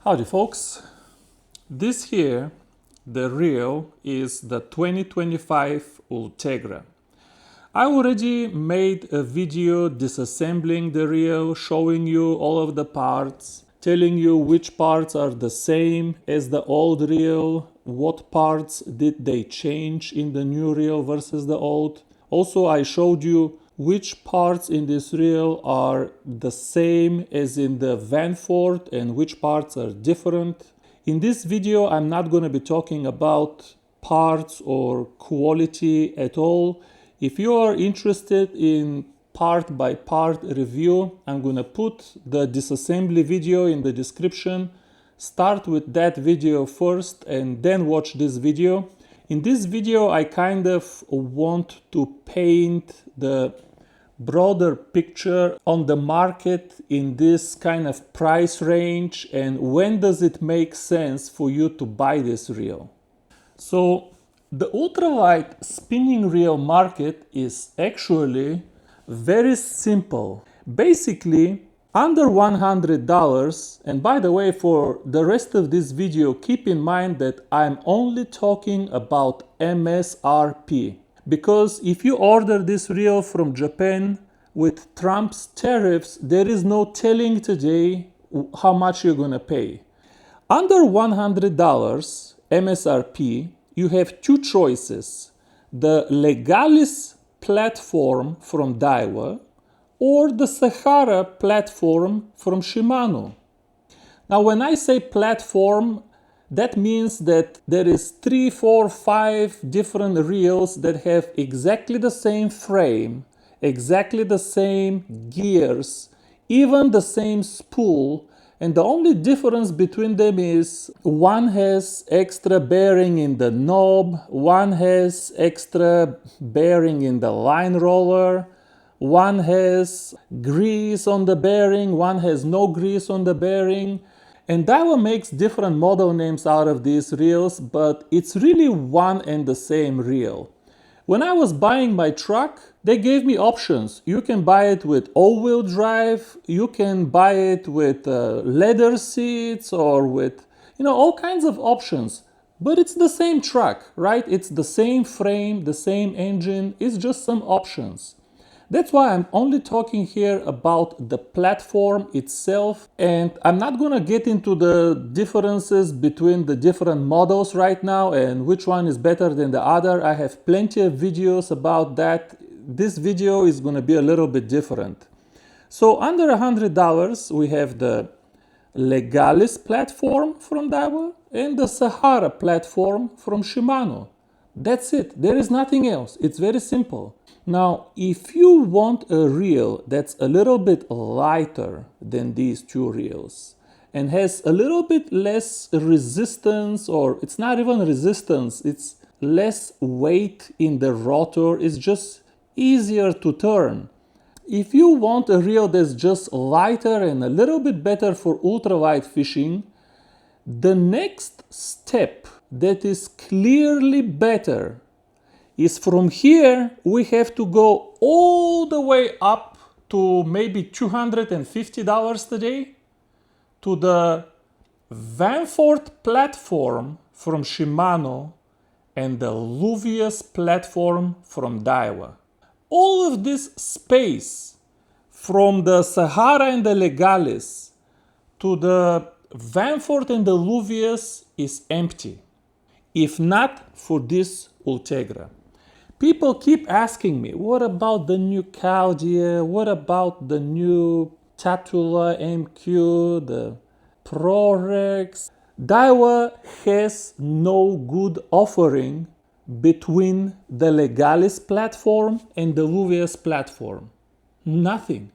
Howdy folks, this here, the reel, is the 2025 Ultegra. I already made a video disassembling the reel, showing you all of the parts, telling you which parts are the same as the old reel, what parts did they change in the new reel versus the old. Also, I showed you which parts in this reel are the same as in the Vanford and which parts are different. In this video, I'm not going to be talking about parts or quality at all. If you are interested in part by part review, I'm going to put the disassembly video in the description. Start with that video first and then watch this video. In this video, I kind of want to paint the broader picture on the market in this kind of price range and when does it make sense for you to buy this reel. So the ultralight spinning reel market is actually very simple. Basically, under $100, and by the way, for the rest of this video, keep in mind that I'm only talking about MSRP. Because if you order this reel from Japan with Trump's tariffs, there is no telling today how much you're gonna pay. Under $100 MSRP, you have two choices: the Legalis platform from Daiwa or the Sahara platform from Shimano. Now, when I say platform, that means that there is 3, 4, 5 different reels that have exactly the same frame, exactly the same gears, even the same spool, and the only difference between them is one has extra bearing in the knob, one has extra bearing in the line roller, one has grease on the bearing, one has no grease on the bearing. And Daiwa makes different model names out of these reels, but it's really one and the same reel. When I was buying my truck, they gave me options. You can buy it with all-wheel drive, you can buy it with leather seats or with, all kinds of options. But it's the same truck, right? It's the same frame, the same engine, it's just some options. That's why I'm only talking here about the platform itself, and I'm not gonna get into the differences between the different models right now and which one is better than the other. I have plenty of videos about that. This video is gonna be a little bit different. So under $100, we have the Legalis platform from Daiwa and the Sahara platform from Shimano. That's it. There is nothing else. It's very simple. Now, if you want a reel that's a little bit lighter than these two reels and has a little bit less resistance, or it's not even resistance, it's less weight in the rotor, it's just easier to turn. If you want a reel that's just lighter and a little bit better for ultralight fishing, the next step that is clearly better is from here we have to go all the way up to maybe $250 today to the Vanford platform from Shimano and the Luvias platform from Daiwa. All of this space from the Sahara and the Legalis to the Vanford and the Luvias is empty, if not for this Ultegra. People keep asking me, what about the new Chaldean? What about the new Tatula MQ, the ProRex? Daiwa has no good offering between the Legalis platform and the Luvias platform. Nothing.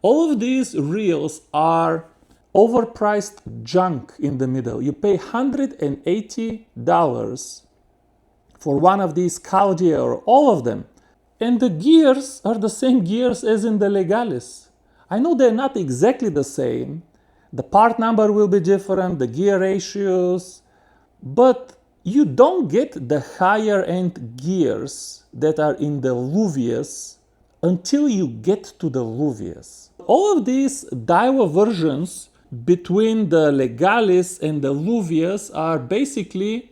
All of these reels are overpriced junk in the middle. You pay $180 for one of these Chaldean or all of them. And the gears are the same gears as in the Legalis. I know they're not exactly the same. The part number will be different, the gear ratios, but you don't get the higher end gears that are in the Luvias until you get to the Luvias. All of these Daiwa versions between the Legalis and the Luvias are basically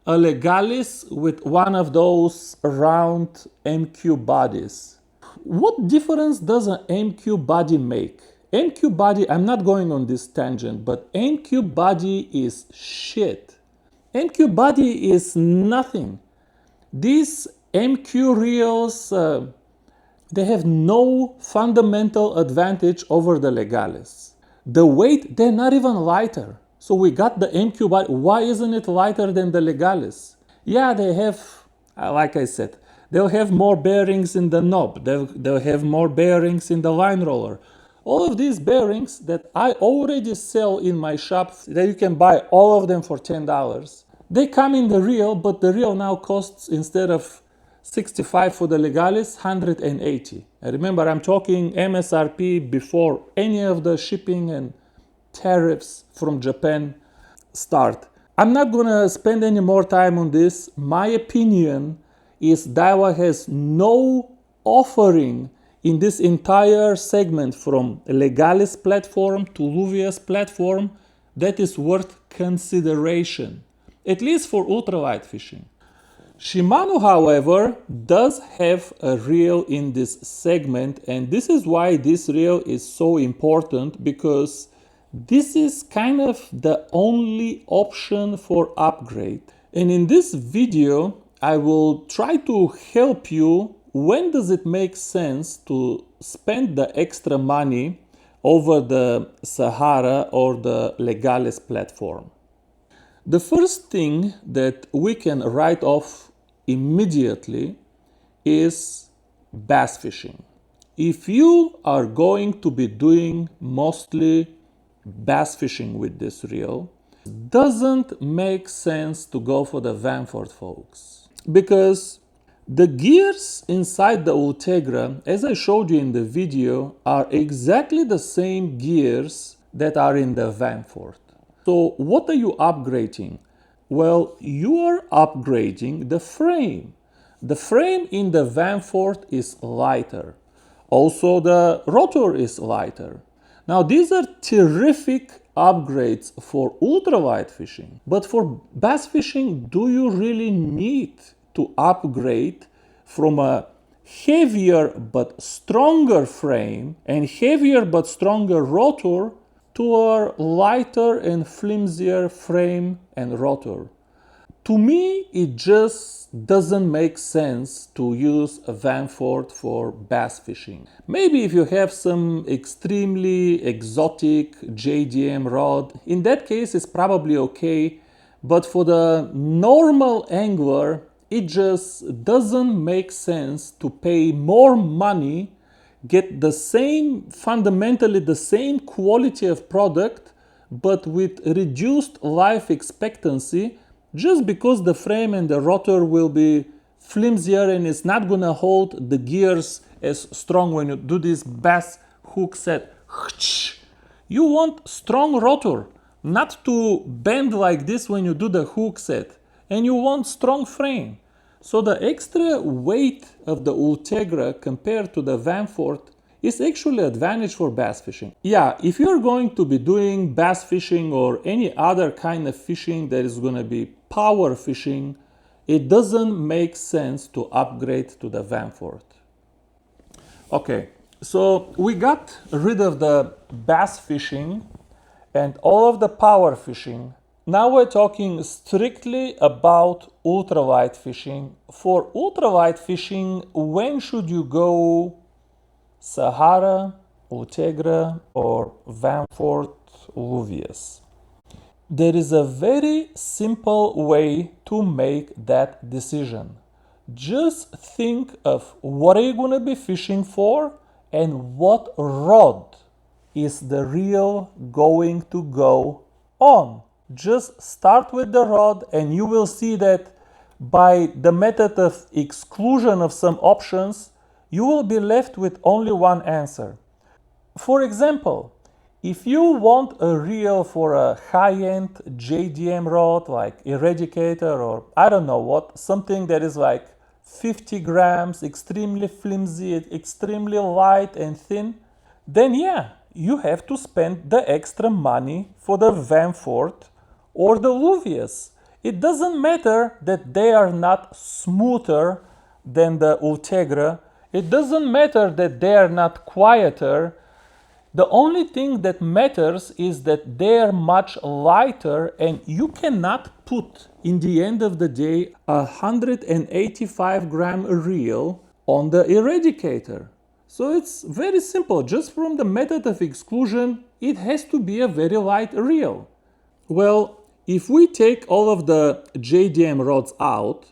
a Legalis with one of those round MQ bodies. What difference does an MQ body make? MQ body, I'm not going on this tangent, but MQ body is shit. MQ body is nothing. These MQ reels, they have no fundamental advantage over the Legalis. The weight, they're not even lighter. So we got the MQ body. Why isn't it lighter than the Legalis? Yeah, they have, like I said, they'll have more bearings in the knob. They'll have more bearings in the line roller. All of these bearings that I already sell in my shop, that you can buy all of them for $10. They come in the reel, but the reel now costs, instead of 65 for the Legalis, 180. And remember, I'm talking MSRP before any of the shipping and tariffs from Japan start. I'm not gonna spend any more time on this. My opinion is Daiwa has no offering in this entire segment from Legalis platform to Luvias platform that is worth consideration, at least for ultralight fishing. Shimano, however, does have a reel in this segment, and this is why this reel is so important, because this is kind of the only option for upgrade. And in this video, I will try to help you when does it make sense to spend the extra money over the Sahara or the Legalis platform. The first thing that we can write off immediately is bass fishing. If you are going to be doing mostly bass fishing with this reel, it doesn't make sense to go for the Vanford, folks, because the gears inside the Ultegra, as I showed you in the video, are exactly the same gears that are in the Vanford. So what are you upgrading? Well, you are upgrading the frame. The frame in the Vanford is lighter. Also, the rotor is lighter. Now, these are terrific upgrades for ultralight fishing. But for bass fishing, do you really need to upgrade from a heavier but stronger frame and heavier but stronger rotor to a lighter and flimsier frame and rotor? To me, it just doesn't make sense to use a Vanford for bass fishing. Maybe if you have some extremely exotic JDM rod, in that case it's probably okay, but for the normal angler, it just doesn't make sense to pay more money, get the same, fundamentally the same quality of product, but with reduced life expectancy, just because the frame and the rotor will be flimsier and it's not gonna hold the gears as strong when you do this bass hook set. You want strong rotor, not to bend like this when you do the hook set, and you want strong frame. So the extra weight of the Ultegra compared to the Vanford is actually an advantage for bass fishing. Yeah, if you're going to be doing bass fishing or any other kind of fishing that is going to be power fishing, it doesn't make sense to upgrade to the Vanford. Okay, so we got rid of the bass fishing and all of the power fishing. Now we're talking strictly about ultralight fishing. For ultralight fishing, when should you go Sahara, Ultegra, or Vanford Luvias? There is a very simple way to make that decision. Just think of what are you going to be fishing for and what rod is the reel going to go on. Just start with the rod and you will see that by the method of exclusion of some options, you will be left with only one answer. For example, if you want a reel for a high-end JDM rod like Eradicator or I don't know what, something that is like 50 grams, extremely flimsy, extremely light and thin, then yeah, you have to spend the extra money for the Vanford or the Luvias. It doesn't matter that they are not smoother than the Ultegra. It doesn't matter that they are not quieter. The only thing that matters is that they are much lighter, and you cannot put, in the end of the day, a 185-gram reel on the eradicator. So it's very simple. Just from the method of exclusion, it has to be a very light reel. Well, if we take all of the JDM rods out,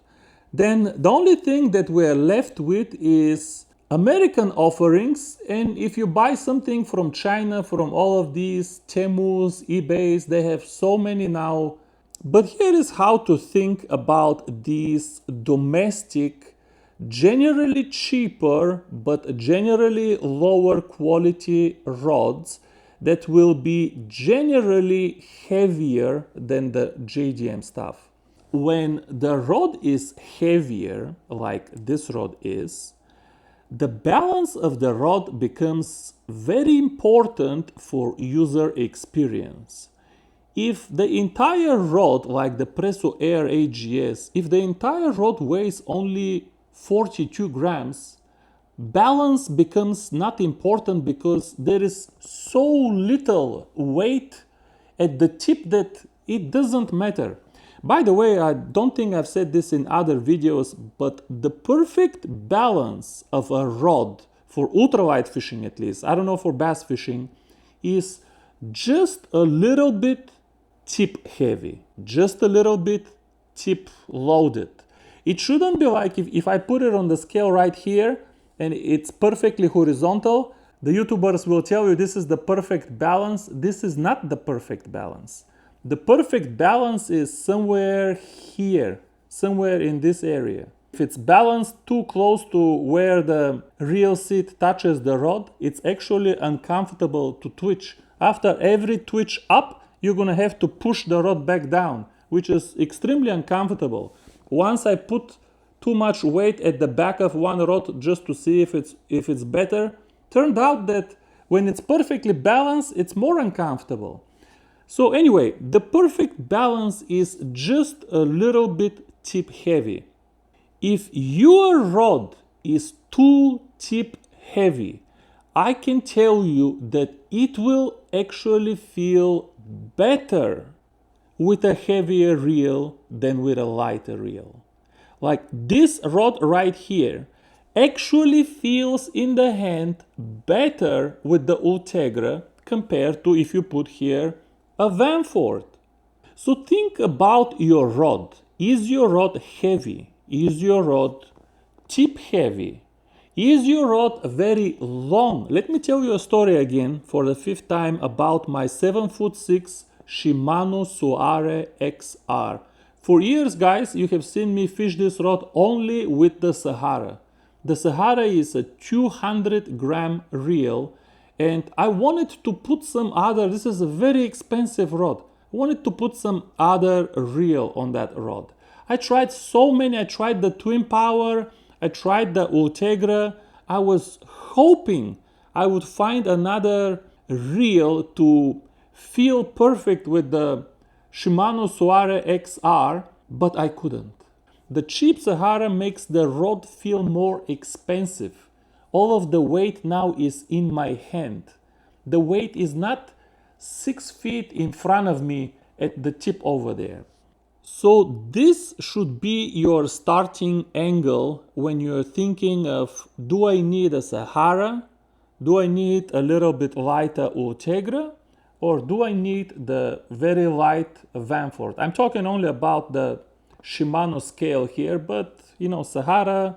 then the only thing that we're left with is American offerings. And if you buy something from China, from all of these Temus, eBays, they have so many now. But here is how to think about these domestic, generally cheaper but generally lower quality rods that will be generally heavier than the JDM stuff. When the rod is heavier, like this rod is, the balance of the rod becomes very important for user experience. If the entire rod, like the Presso Air AGS, if the entire rod weighs only 42 grams, balance becomes not important because there is so little weight at the tip that it doesn't matter. By the way, I don't think I've said this in other videos, but the perfect balance of a rod for ultralight fishing, at least, I don't know for bass fishing, is just a little bit tip heavy, just a little bit tip loaded. It shouldn't be like if I put it on the scale right here and it's perfectly horizontal, the YouTubers will tell you this is the perfect balance. This is not the perfect balance. The perfect balance is somewhere here, somewhere in this area. If it's balanced too close to where the reel seat touches the rod, it's actually uncomfortable to twitch. After every twitch up, you're gonna have to push the rod back down, which is extremely uncomfortable. Once I put too much weight at the back of one rod just to see if it's better, turned out that when it's perfectly balanced, it's more uncomfortable. So anyway, the perfect balance is just a little bit tip heavy. If your rod is too tip heavy, I can tell you that it will actually feel better with a heavier reel than with a lighter reel. Like this rod right here actually feels in the hand better with the Ultegra compared to if you put here a Vanford. So think about your rod. Is your rod heavy? Is your rod tip heavy? Is your rod very long? Let me tell you a story again for the 5th time about my 7'6" Shimano Sahara XR. For years, guys, you have seen me fish this rod only with the Sahara. The Sahara is a 200-gram reel, and I wanted to put some other, this is a very expensive rod, I wanted to put some other reel on that rod. I tried so many, I tried the Twin Power, I tried the Ultegra. I was hoping I would find another reel to feel perfect with the Shimano Sahara XR, but I couldn't. The cheap Sahara makes the rod feel more expensive. All of the weight now is in my hand. The weight is not 6 feet in front of me at the tip over there. So this should be your starting angle when you're thinking of, do I need a Sahara? Do I need a little bit lighter Ultegra? Or do I need the very light Vanford? I'm talking only about the Shimano scale here, but you know, Sahara,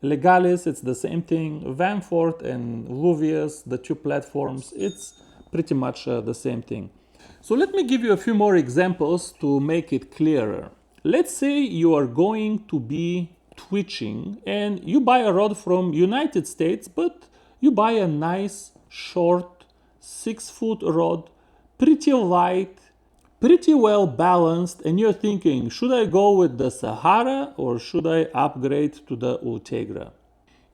Legalis, it's the same thing. Vanford and Luvias, the two platforms, it's pretty much the same thing. So let me give you a few more examples to make it clearer. Let's say you are going to be twitching and you buy a rod from United States, but you buy a nice, short, 6-foot rod, pretty light, pretty well balanced, and you're thinking, should I go with the Sahara or should I upgrade to the Ultegra?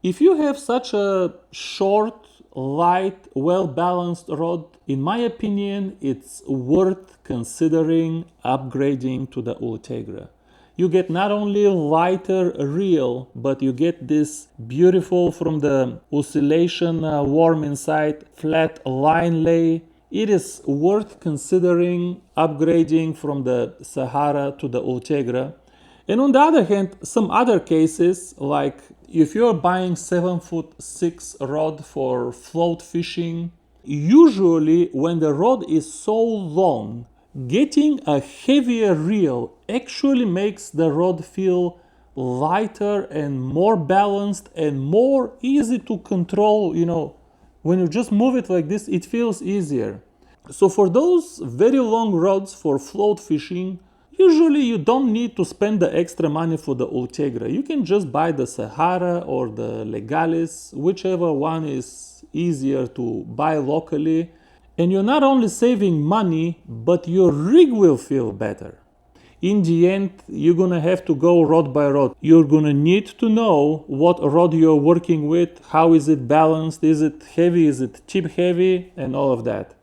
If you have such a short light, well-balanced rod, in my opinion, it's worth considering upgrading to the Ultegra. You get not only lighter reel, but you get this beautiful from the oscillation worm inside, flat line lay. It is worth considering upgrading from the Sahara to the Ultegra. And on the other hand, some other cases, like if you're buying 7'6" rod for float fishing, usually when the rod is so long, getting a heavier reel actually makes the rod feel lighter and more balanced and more easy to control. When you just move it like this, it feels easier. So for those very long rods for float fishing, usually you don't need to spend the extra money for the Ultegra. You can just buy the Sahara or the Legalis, whichever one is easier to buy locally. And you're not only saving money, but your rig will feel better. In the end, you're gonna have to go rod by rod. You're gonna need to know what rod you're working with, how is it balanced, is it heavy, is it tip heavy, and all of that.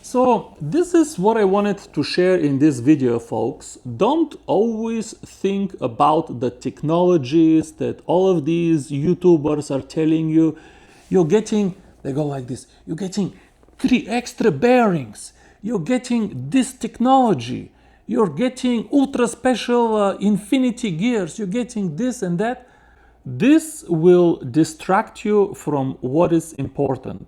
So this is what I wanted to share in this video, folks. Don't always think about the technologies that all of these YouTubers are telling you. They go like this, you're getting 3 extra bearings, you're getting this technology, you're getting ultra special infinity gears, you're getting this and that. This will distract you from what is important.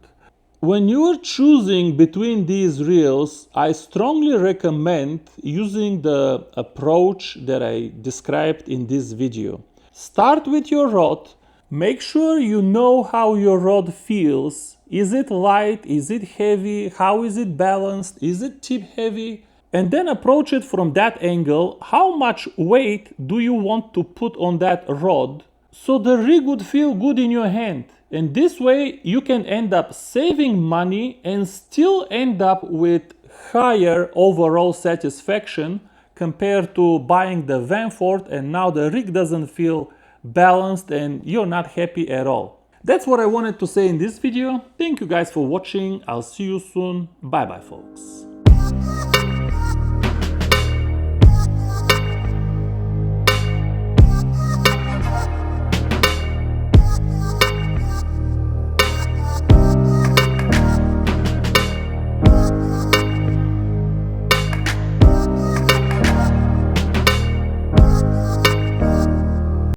When you're choosing between these reels, I strongly recommend using the approach that I described in this video. Start with your rod. Make sure you know how your rod feels. Is it light? Is it heavy? How is it balanced? Is it tip heavy? And then approach it from that angle. How much weight do you want to put on that rod so the rig would feel good in your hand? And this way you can end up saving money and still end up with higher overall satisfaction compared to buying the Vanford and now the rig doesn't feel balanced and you're not happy at all. That's what I wanted to say in this video. Thank you guys for watching. I'll see you soon. Bye bye, folks.